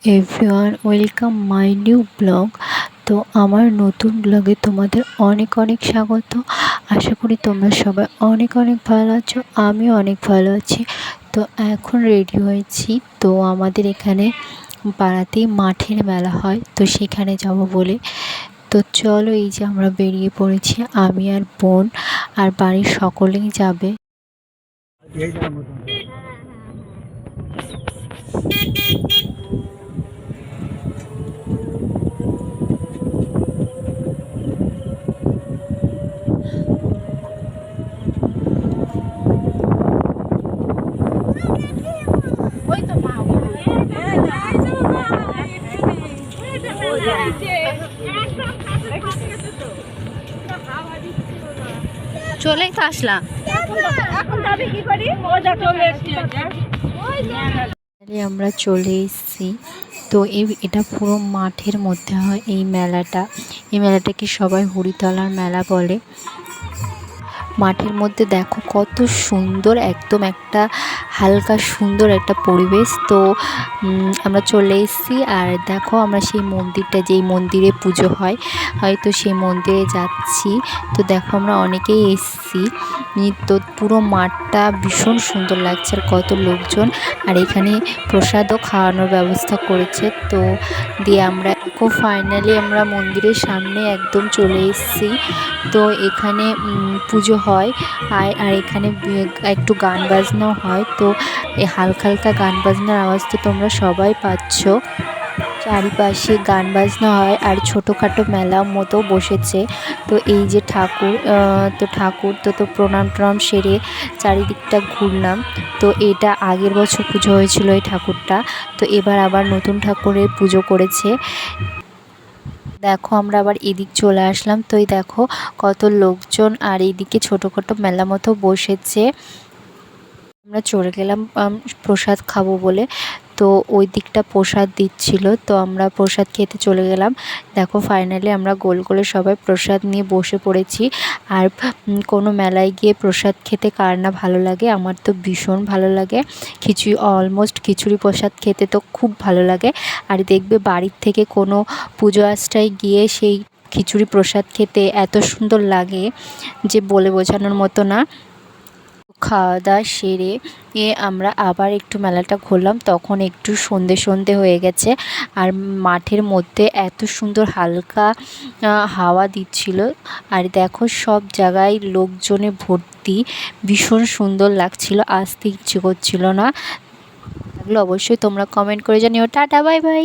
Everyone, welcome my new blog. তো আমার নতুন ব্লগে তোমাদের অনেক অনেক স্বাগত। আশা করি তোমরা সবাই অনেক অনেক ভালো আছো, আমিও অনেক ভালো আছি। তো এখন রেডি হয়েছি। তো আমাদের এখানে পাড়াতেই মাঠের মেলা হয়, তো সেখানে যাব বলে। তো চলো, এই যে আমরা বেরিয়ে পড়েছি, আমি আর বোন, আর বাড়ির সকলেই যাবে। চলেই তো আসলাম। আমরা চলে এসেছি। তো এটা পুরো মাঠের মধ্যে হয় এই মেলাটা। এই মেলাটাকে সবাই হরিতলার মেলা বলে। মাঠের মধ্যে দেখো কত সুন্দর, একদম একটা হালকা সুন্দর একটা পরিবেশ। তো আমরা চলে এসেছি। আর দেখো, আমরা সেই মন্দিরটা, যেই মন্দিরে পুজো হয় হয়তো সেই মন্দিরে যাচ্ছি। তো দেখো, আমরা অনেকেই এসেছি। তো পুরো মাঠটা ভীষণ সুন্দর লাগছে, আর কত লোকজন। আর এখানে প্রসাদও খাওয়ানোর ব্যবস্থা করেছে। তো দিয়ে আমরা ফাইনালি আমরা মন্দিরের সামনে একদম চলে এসেছি। তো এখানে পুজো হয়, আর এখানে একটু গান বাজনাও হয়। তো এই হালকা হালকা গান বাজনার আওয়াজ তো তোমরা সবাই পাচ্ছ। চারিপাশে গান বাজনা হয়, আর ছোটোখাটো মেলা মতো বসেছে। তো এই যে ঠাকুর তো প্রণাম টনাম সেরে চারিদিকটা ঘুরলাম। তো এটা আগের বছর পুজো হয়েছিল এই ঠাকুরটা। তো এবার আবার নতুন ঠাকুরের পুজো করেছে। দেখো, আমরা আবার এদিক চলে আসলাম। তো এই দেখো কত লোকজন, আর এইদিকে ছোটোখাটো মেলা মতো বসেছে। আমরা চলে গেলাম প্রসাদ খাবো বলে। তো ওই দিকটা প্রসাদ দিচ্ছিল, তো আমরা প্রসাদ খেতে চলে গেলাম। দেখো ফাইনালি আমরা গোল করে সবাই প্রসাদ নিয়ে বসে পড়েছি। আর কোনো মেলায় গিয়ে প্রসাদ খেতে কার না ভালো লাগে, আমার তো ভীষণ ভালো লাগে। খিচুড়ি প্রসাদ খেতে তো খুব ভালো লাগে। আর দেখবে বাড়ির থেকে কোনো পুজো আশ্রয় গিয়ে সেই খিচুড়ি প্রসাদ খেতে এত সুন্দর লাগে যে বলে বোঝানোর মতো না। খাওয়া দাওয়া সেরে আমরা আবার একটু মেলাটা ঘুরলাম। তখন একটু সন্ধে হয়ে গেছে, আর মাঠের মধ্যে এত সুন্দর হালকা হাওয়া দিচ্ছিল। আর দেখো সব জায়গায় লোকজনে ভর্তি, ভীষণ সুন্দর লাগছিল, আসতে ইচ্ছে করছিল না। অবশ্যই তোমরা কমেন্ট করে জানিও। Tata, bye bye.